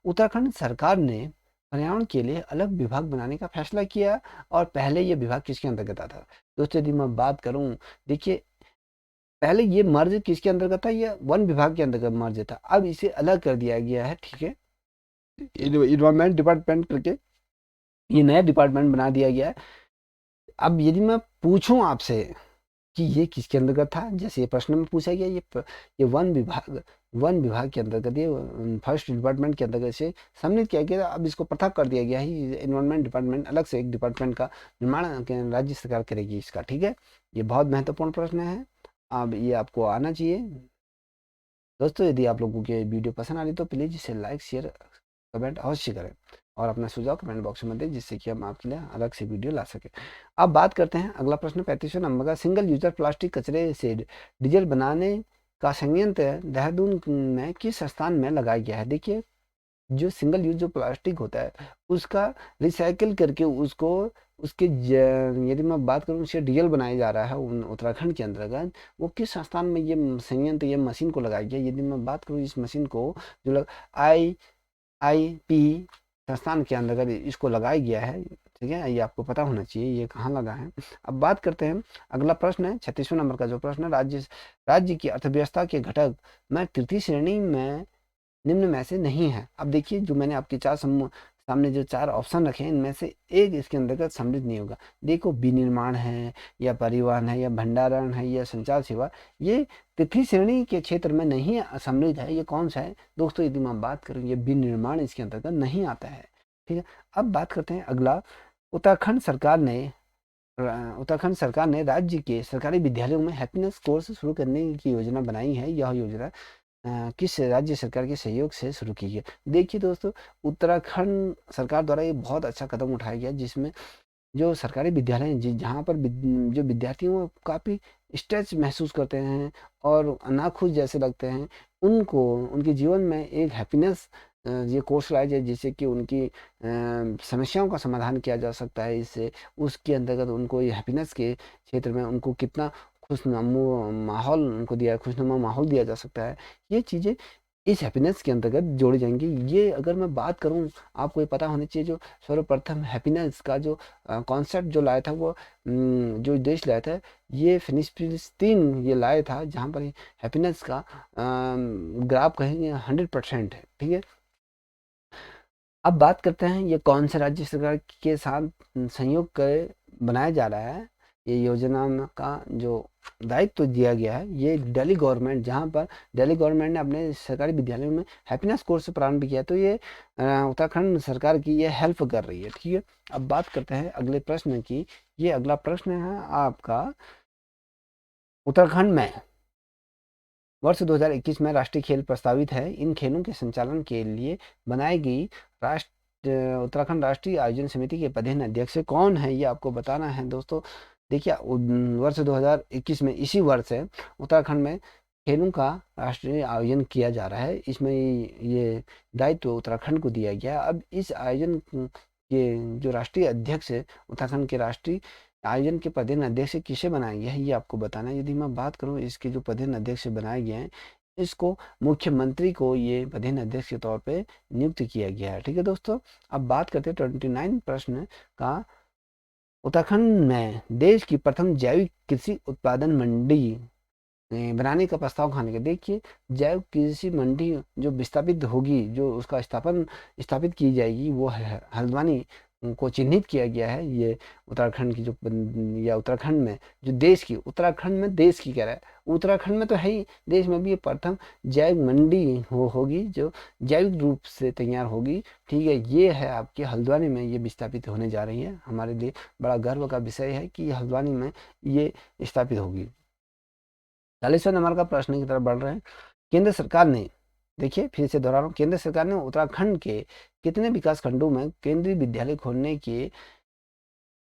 उत्तराखंड सरकार ने पर्यावरण के लिए अलग विभाग बनाने का फैसला किया और पहले ये विभाग किसके अंतर्गत आता था। दोस्तों, यदि मैं बात करूं, देखिए पहले ये मर्ज किसके अंतर्गत था, ये वन विभाग के अंतर्गत मर्ज था, अब इसे अलग कर दिया गया है। ठीक है, इन्वायरमेंट डिपार्टमेंट करके ये नया डिपार्टमेंट बना दिया गया है। अब यदि मैं पूछूं आपसे कि ये किसके अंतर्गत था, जैसे ये प्रश्न में पूछा गया, ये वन विभाग के अंतर्गत, ये फर्स्ट डिपार्टमेंट के अंतर्गत से सम्मिलित किया गया। अब इसको पृथक कर दिया गया है, एनवायरमेंट डिपार्टमेंट अलग से एक डिपार्टमेंट का निर्माण राज्य सरकार करेगी इसका। ठीक है, ये बहुत महत्वपूर्ण प्रश्न है, अब ये आपको आना चाहिए। दोस्तों, यदि आप लोगों के वीडियो पसंद आ रही तो प्लीज़ इसे लाइक शेयर कमेंट अवश्य करें और अपना सुझाव कमेंट बॉक्स में दें, जिससे कि हम आपके लिए अलग से वीडियो ला सकें। अब बात करते हैं अगला प्रश्न 35वें नंबर का, सिंगल यूजर प्लास्टिक कचरे से डीजल बनाने का संयंत्र देहरादून में किस स्थान में लगाया गया है। देखिए, जो सिंगल यूज जो प्लास्टिक होता है उसका रिसाइकिल करके उसको उसके यदि मैं बात करूँ उससे डीजल बनाया जा रहा है उत्तराखंड के अंतर्गत, वो किस संस्थान में ये संयंत्र ये मशीन को लगाया गया। यदि मैं बात करूँ इस मशीन को जो आई आई पी संस्थान के अंतर्गत इसको लगाया गया है। ठीक है, ये आपको पता होना चाहिए ये कहाँ लगा है। अब बात करते हैं अगला प्रश्न है 36वें नंबर का जो प्रश्न है, राज्य की अर्थव्यवस्था के घटक में तृतीय श्रेणी में निम्न में से नहीं है। अब देखिए, जो मैंने आपके सामने जो 4 ऑप्शन रखे हैं, इनमें से एक इसके अंतर्गत सम्मिलित नहीं होगा। देखो, विनिर्माण है या परिवहन है या भंडारण है या संचार सेवा, ये तृतीय श्रेणी के क्षेत्र में नहीं सम्मिलित है। ये कौन सा है दोस्तों, यदि मैं बात करूँ, ये विनिर्माण इसके अंतर्गत नहीं आता है। ठीक है, अब बात करते हैं अगला, उत्तराखंड सरकार ने राज्य के सरकारी विद्यालयों में हैप्पीनेस कोर्स शुरू करने की योजना बनाई है। यह योजना किस राज्य सरकार के सहयोग से शुरू की है। देखिए दोस्तों, उत्तराखंड सरकार द्वारा ये बहुत अच्छा कदम उठाया गया, जिसमें जो सरकारी विद्यालय हैं जहाँ पर जो विद्यार्थी हैं वो काफ़ी स्ट्रेस महसूस करते हैं और नाखुश जैसे लगते हैं, उनको उनके जीवन में एक हैप्पीनेस ये कोर्स लाया जाए, जिससे कि उनकी समस्याओं का समाधान किया जा सकता है। इससे उसके अंतर्गत उनको ये हैप्पीनेस के क्षेत्र में उनको कितना खुशनुमा माहौल दिया जा सकता है, ये चीज़ें इस हैप्पीनेस के अंतर्गत जोड़ी जाएंगी। ये अगर मैं बात करूं, आपको ये पता होना चाहिए, जो सर्वप्रथम हैप्पीनेस का जो कॉन्सेप्ट जो लाया था, वो जो देश लाया था, ये फिलिस्तीन ये लाया था, जहां पर हैप्पीनेस का ग्राफ कहेंगे 100% है। ठीक है, अब बात करते हैं ये कौन से राज्य सरकार के साथ संयोग कर बनाया जा रहा है। ये योजना का जो दायित्व तो दिया गया है, ये दिल्ली गवर्नमेंट, जहाँ पर दिल्ली गवर्नमेंट ने अपने सरकारी विद्यालयों में हैप्पीनेस कोर्स प्रारंभ किया, तो ये उत्तराखंड सरकार की ये हेल्प कर रही है। ठीक है, अब बात करते हैं अगले प्रश्न की। ये अगला प्रश्न है आपका, उत्तराखंड में वर्ष 2021 में राष्ट्रीय खेल प्रस्तावित है। इन खेलों के संचालन के लिए बनाई गई उत्तराखंड राष्ट्रीय आयोजन समिति के प्रधान अध्यक्ष कौन है, ये आपको बताना है दोस्तों। देखिए, वर्ष 2021 में इसी वर्ष है उत्तराखंड में खेलों का राष्ट्रीय आयोजन किया जा रहा है। इसमें ये दायित्व उत्तराखंड को दिया गया। अब इस आयोजन के जो राष्ट्रीय अध्यक्ष है, उत्तराखंड के राष्ट्रीय आयोजन के प्रधान अध्यक्ष किसे बनाया गया है, ये आपको बताना है। यदि मैं बात करूं, इसके जो प्रधान अध्यक्ष बनाए गए हैं, इसको मुख्यमंत्री को ये पदेन अध्यक्ष के तौर पे नियुक्त किया गया है। ठीक है दोस्तों, अब बात करते हैं 29 प्रश्न का। उत्तराखंड में देश की प्रथम जैविक कृषि उत्पादन मंडी बनाने का प्रस्ताव खाने का। देखिए, जैव कृषि मंडी जो विस्थापित होगी, जो उसका स्थापित की जाएगी, वो है हल्द्वानी को चिन्हित किया गया है। ये उत्तराखंड की जो या उत्तराखंड में जो देश की, उत्तराखंड में देश की कह रहा है, उत्तराखंड में तो है ही, देश में भी ये प्रथम जैव मंडी होगी जो जैविक रूप से तैयार होगी। ठीक है, ये है आपके हल्द्वानी में ये विस्थापित होने जा रही है। हमारे लिए बड़ा गर्व का विषय है कि हल्द्वानी में ये स्थापित होगी। 40वें नंबर का प्रश्न की तरफ बढ़ रहे हैं। केंद्र सरकार ने, देखिए फिर से दोहरा रहा हूँ, केंद्र सरकार ने उत्तराखंड के कितने विकास खंडों में केंद्रीय विद्यालय खोलने के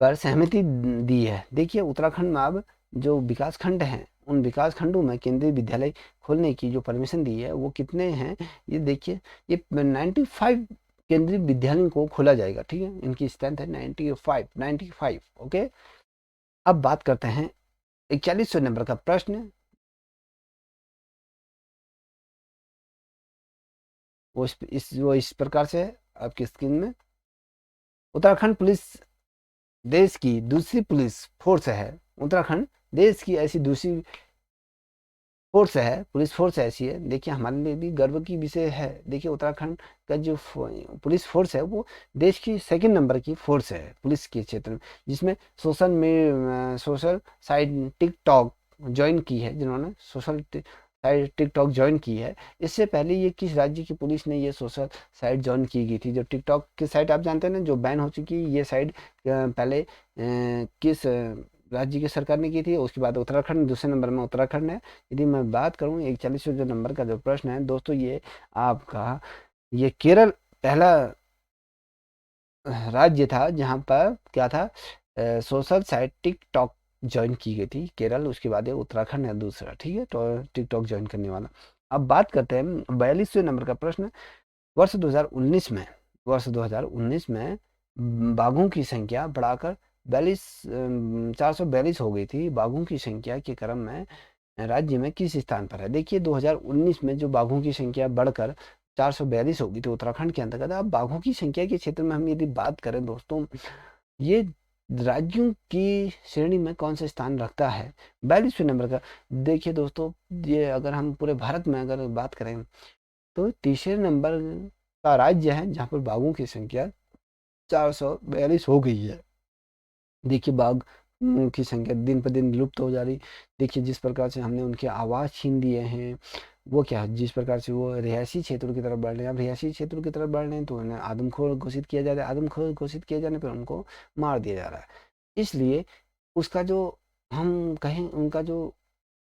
पर सहमति दी है। देखिए, उत्तराखंड में अब जो विकास खंड हैं, उन विकास खंडों में केंद्रीय विद्यालय खोलने की जो परमिशन दी है वो कितने हैं, ये देखिए, ये 95 केंद्रीय विद्यालयों को खोला जाएगा। ठीक है, इनकी स्ट्रेंथ है 95। ओके, अब बात करते हैं 41वें नंबर का प्रश्न। वो इस प्रकार से है आपकी स्क्रीन में। उत्तराखंड पुलिस देश की दूसरी पुलिस फोर्स है। उत्तराखंड देश की ऐसी दूसरी फोर्स है, पुलिस फोर्स ऐसी है, देखिए हमारे लिए भी गर्व की विषय है। देखिए, उत्तराखंड का जो पुलिस फोर्स है वो देश की सेकंड नंबर की फोर्स है पुलिस के क्षेत्र में, जिसमें सोशल साइट टिकटॉक ज्वाइन की है, जिन्होंने सोशल साइट टिकटॉक ज्वाइन की है। इससे पहले ये किस राज्य की पुलिस ने ये सोशल साइट ज्वाइन की गई थी? जो टिकटॉक की साइट आप जानते हैं ना, जो बैन हो चुकी है, ये साइट पहले किस राज्य की सरकार ने की थी? उसके बाद उत्तराखंड दूसरे नंबर में उत्तराखंड है। यदि मैं बात करूं 41वें जो नंबर का जो प्रश्न है दोस्तों, ये आपका ये केरल पहला राज्य था जहां पर क्या था, सोशल साइट टिकटॉक ज्वाइन की गई थी, केरल। उसके बाद ये उत्तराखंड है दूसरा। ठीक है, तो टिकटॉक ज्वाइन करने वाला। अब बात करते हैं 42वें नंबर का प्रश्न। वर्ष 2019 में वर्ष 2019 में बाघों की संख्या बढ़ाकर 442 हो गई थी। बाघों की संख्या के क्रम में राज्य में किस स्थान पर है? देखिए, 2019 में जो बाघों की संख्या बढ़कर 442 होगी, तो उत्तराखंड के अंतर्गत। अब बाघों की संख्या के क्षेत्र में हम यदि बात करें दोस्तों, ये राज्यों की श्रेणी में कौन सा स्थान रखता है? 42वें नंबर का। देखिए दोस्तों, ये अगर हम पूरे भारत में अगर बात करें तो तीसरे नंबर का राज्य है जहाँ पर बाघों की संख्या 442 हो गई है। देखिए, बाघ की संख्या दिन पर दिन विलुप्त हो जा रही। देखिए, जिस प्रकार से हमने उनके आवास छीन लिए हैं, वो क्या है, जिस प्रकार से वो रिहायशी क्षेत्रों की तरफ बढ़ रहे हैं। अब रिहायशी क्षेत्रों की तरफ बढ़ रहे हैं तो उन्हें आदमखोर घोषित किया जा रहा है। आदमखोर घोषित किए जाने पर उनको मार दिया जा रहा है। इसलिए उसका जो, हम कहें, उनका जो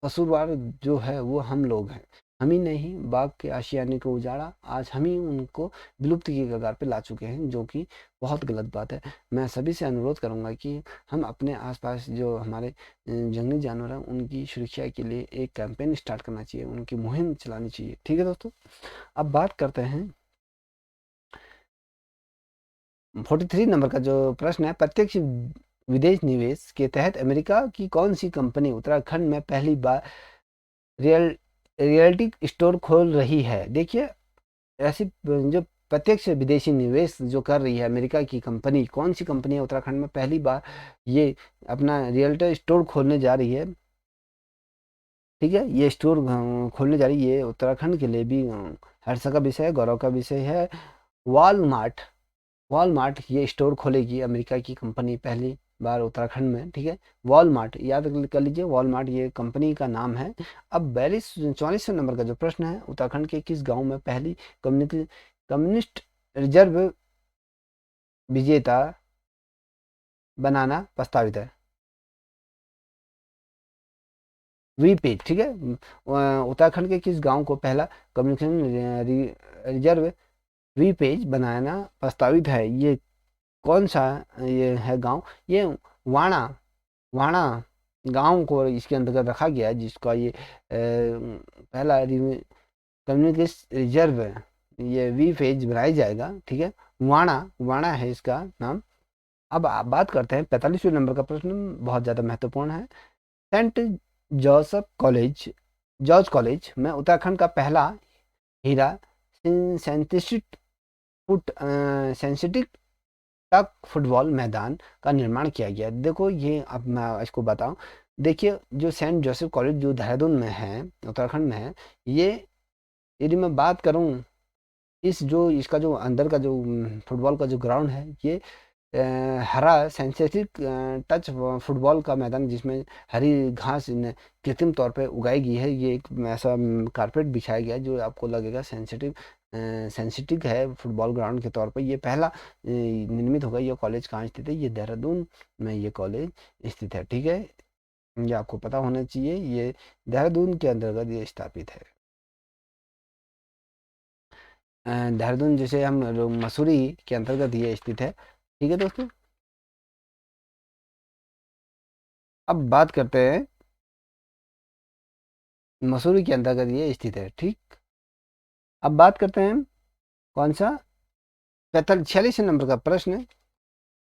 कसूरवार जो है वो हम लोग हैं। हम ही नहीं, बाघ के आशियाने को उजाड़ा, आज हम ही उनको विलुप्ति की कगार पे ला चुके हैं, जो कि बहुत गलत बात है। मैं सभी से अनुरोध करूंगा कि हम अपने आसपास जो हमारे जंगली जानवर हैं उनकी सुरक्षा के लिए एक कैंपेन स्टार्ट करना चाहिए, उनकी मुहिम चलानी चाहिए। ठीक है दोस्तों, अब बात करते हैं 43 नंबर का जो प्रश्न है। प्रत्यक्ष विदेश निवेश के तहत अमेरिका की कौन सी कंपनी उत्तराखंड में पहली बार रियल रियलिटी स्टोर खोल रही है? देखिए, ऐसी जो प्रत्यक्ष विदेशी निवेश जो कर रही है अमेरिका की कंपनी, कौन सी कंपनी है उत्तराखंड में पहली बार ये अपना रियल्टी स्टोर खोलने जा रही है? ठीक है, ये स्टोर खोलने जा रही है, ये उत्तराखंड के लिए भी हर्ष का विषय है, गौरव का विषय है। वॉलमार्ट वॉलमार्ट ये स्टोर खोलेगी अमेरिका की कंपनी पहली बार उत्तराखंड में। ठीक है, वॉलमार्ट याद कर लीजिए, वॉलमार्ट ये कंपनी का नाम है। अब 44वें नंबर का जो प्रश्न है, उत्तराखंड के किस गांव में पहली कम्युनिस्ट रिजर्व विजेता बनाना प्रस्तावित है? वी पेज। ठीक है, उत्तराखंड के किस गांव को पहला कम्युनिकेशन रिजर्व वी पेज बनाना प्रस्तावित है? ये कौन सा ये है गांव? ये वाणा वाणा गांव को इसके अंतर्गत रखा गया है, जिसका ये पहला कम्युनिकेशन रिजर्व ये वी फेज बनाया जाएगा। ठीक है, वाणा वाणा है इसका नाम। अब आप बात करते हैं 45वें नंबर का प्रश्न, बहुत ज़्यादा महत्वपूर्ण है। Saint Joseph college George college में उत्तराखंड का पहला हीरा सिंथेटिक फुट सिंथेटिक तक फुटबॉल मैदान का निर्माण किया गया। देखो ये अब मैं इसको बताऊं, देखिए जो सेंट जोसेफ कॉलेज जो देहरादून में है, उत्तराखंड में है, ये यदि मैं बात करूं, इस जो इसका जो अंदर का जो फुटबॉल का जो ग्राउंड है, ये हरा सिंथेटिक टच फुटबॉल का मैदान जिसमें हरी घास कृत्रिम तौर पे उगाई गई है। ये एक ऐसा कारपेट बिछाया गया है जो आपको लगेगा सेंसिटिव है फुटबॉल ग्राउंड के तौर पे। ये पहला निर्मित होगा। ये कॉलेज कहाँ स्थित है? ये देहरादून में ये कॉलेज स्थित है। ठीक है, ये आपको पता होना चाहिए। ये देहरादून के अंतर्गत ये स्थापित है। देहरादून जैसे हम मसूरी के अंतर्गत ये स्थित है। ठीक है दोस्तों, अब बात करते हैं, मसूरी के अंतर्गत ये स्थित है। ठीक, अब बात करते हैं कौन सा 46वें नंबर का प्रश्न है।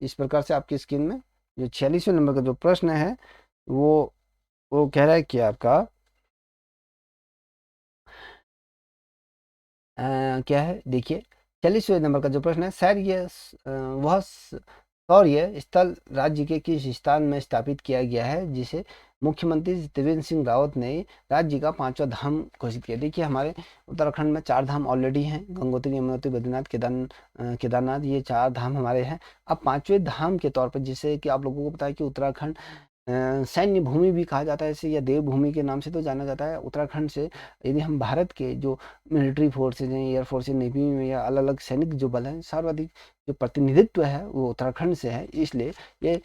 इस प्रकार से आपकी स्क्रीन में जो 46वें नंबर का जो प्रश्न है, वो वो कह रहा है कि आपका क्या है, देखिए 46वें नंबर का जो प्रश्न है, सर ये वह सौर्य स्थल राज्य के किस स्थान में स्थापित किया गया है जिसे मुख्यमंत्री त्रिवेंद्र सिंह रावत ने राज्य का पांचवा धाम घोषित किया? देखिए हमारे उत्तराखंड में चार धाम ऑलरेडी हैं, गंगोत्री, यमुनोत्री, बद्रीनाथ, केदारनाथ, ये चार धाम हमारे हैं। अब पांचवें धाम के तौर पर, जिसे कि आप लोगों को पता है कि उत्तराखंड सैन्य भूमि भी कहा जाता है इसे, या देवभूमि के नाम से तो जाना जाता है। उत्तराखंड से यदि हम भारत के जो मिलिट्री फोर्सेज हैं, एयर फोर्स, नेवी में, या अलग अलग सैनिक जो बल हैं, सर्वाधिक जो प्रतिनिधित्व है वो उत्तराखंड से है। इसलिए ये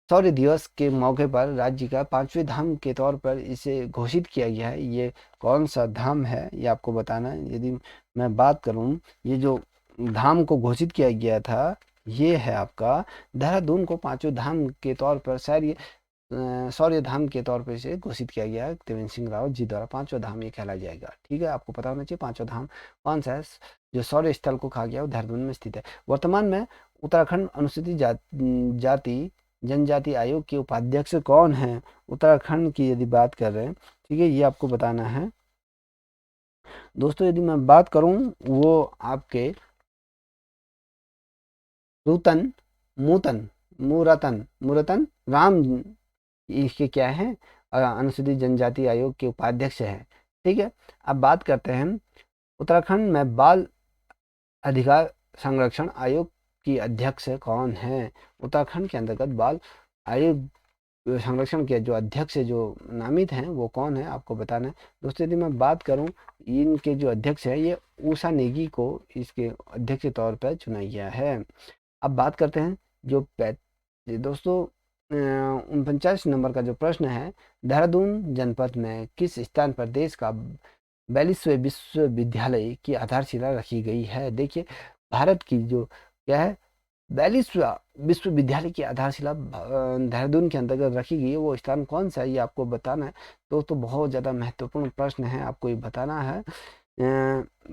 शौर्य दिवस के मौके पर राज्य का पांचवें धाम के तौर पर इसे घोषित किया गया है। ये कौन सा धाम है ये आपको बताना है। यदि मैं बात करूं, ये जो धाम को घोषित किया गया था, ये है आपका देहरादून को पांचवें धाम के तौर पर शौर्य धाम के तौर पर इसे घोषित किया गया है त्रिवेंद्र सिंह रावत जी द्वारा। पांचवा धाम ये कहला जाएगा। ठीक है, आपको पता होना चाहिए पांचवा धाम कौन सा है। जो शौर्य स्थल को कहा गया वो देहरादून में स्थित है। वर्तमान में उत्तराखंड अनुसूचित जाति जनजाति आयोग के उपाध्यक्ष कौन है? उत्तराखंड की यदि बात कर रहे हैं, ठीक है, ये आपको बताना है दोस्तों। यदि मैं बात करूं, वो आपके रूतन मूतन मुरतन मुरतन राम, इसके क्या है, अनुसूचित जनजाति आयोग के उपाध्यक्ष है। ठीक है, अब बात करते हैं उत्तराखंड में बाल अधिकार संरक्षण आयोग की अध्यक्ष कौन है? उत्तराखंड के अंतर्गत बाल आयोग संरक्षण के जो अध्यक्ष जो नामित हैं वो कौन है, आपको बताना है दोस्तों। यदि मैं बात करूं, इनके जो अध्यक्ष है, ये ऊषा नेगी को इसके अध्यक्ष के तौर पर चुना गया है। अब बात करते हैं जो दोस्तों 49 नंबर का जो प्रश्न है, देहरादून जनपद में किस स्थान पर देश का 42वें विश्वविद्यालय की आधारशिला रखी गई है? देखिए भारत की जो क्या है 42वां विश्वविद्यालय की आधारशिला देहरादून के अंतर्गत रखी गई है। वो स्थान कौन सा है ये आपको बताना है दोस्तों। बहुत ज़्यादा महत्वपूर्ण प्रश्न है, आपको ये बताना है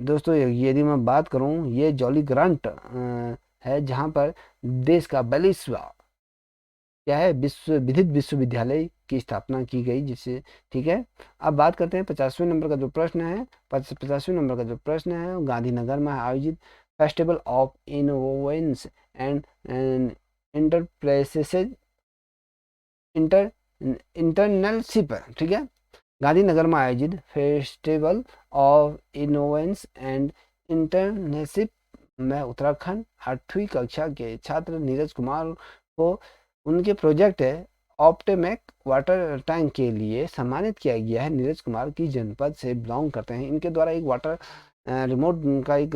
दोस्तों। यदि मैं बात करूं, ये जॉली ग्रांट है जहां पर देश का 42वां क्या है विधित विश्वविद्यालय की स्थापना की गई जिससे। ठीक है, अब बात करते हैं 50वें नंबर का जो प्रश्न है। 50वें नंबर का जो प्रश्न है, गांधीनगर में आयोजित festival of innovations and enterprises inter internship, ठीक है, गांधीनगर में आयोजित festival of innovations and internship में उत्तराखंड 8वीं कक्षा के छात्र नीरज कुमार को उनके प्रोजेक्ट है ऑप्टेमेक वाटर टैंक के लिए सम्मानित किया गया है। नीरज कुमार की जनपद से बिलोंग करते हैं। इनके द्वारा एक वाटर रिमोट का एक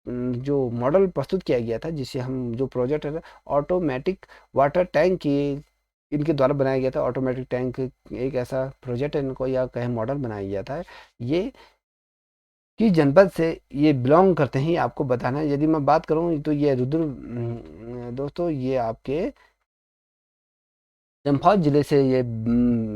जो मॉडल प्रस्तुत किया गया था, जिसे हम जो प्रोजेक्ट है ऑटोमेटिक वाटर टैंक की, इनके द्वारा बनाया गया था। ऑटोमेटिक टैंक एक ऐसा प्रोजेक्ट है, इनको या कहे मॉडल बनाया गया था। ये किस जनपद से ये बिलोंग करते हैं, आपको बताना है। यदि मैं बात करूं तो ये दोस्तों ये आपके चंपावत जिले से ये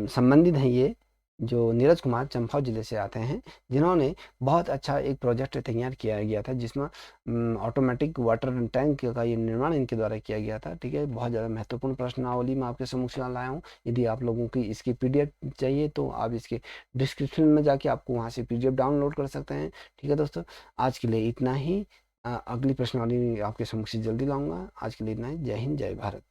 संबंधित हैं। ये जो नीरज कुमार चंपाव जिले से आते हैं, जिन्होंने बहुत अच्छा एक प्रोजेक्ट तैयार किया गया था, जिसमें ऑटोमेटिक वाटर टैंक का ये निर्माण इनके द्वारा किया गया था। ठीक है, बहुत ज़्यादा महत्वपूर्ण प्रश्नावली मैं आपके सम्मुख में लाया हूँ। यदि आप लोगों की इसकी पीडीएफ चाहिए तो आप इसके डिस्क्रिप्शन में जाके आपको वहाँ से पीडीएफ डाउनलोड कर सकते हैं। ठीक है दोस्तों, आज के लिए इतना ही। अगली प्रश्नावली आपके सम्मुख से जल्दी लाऊंगा। आज के लिए इतना ही। जय हिंद, जय भारत।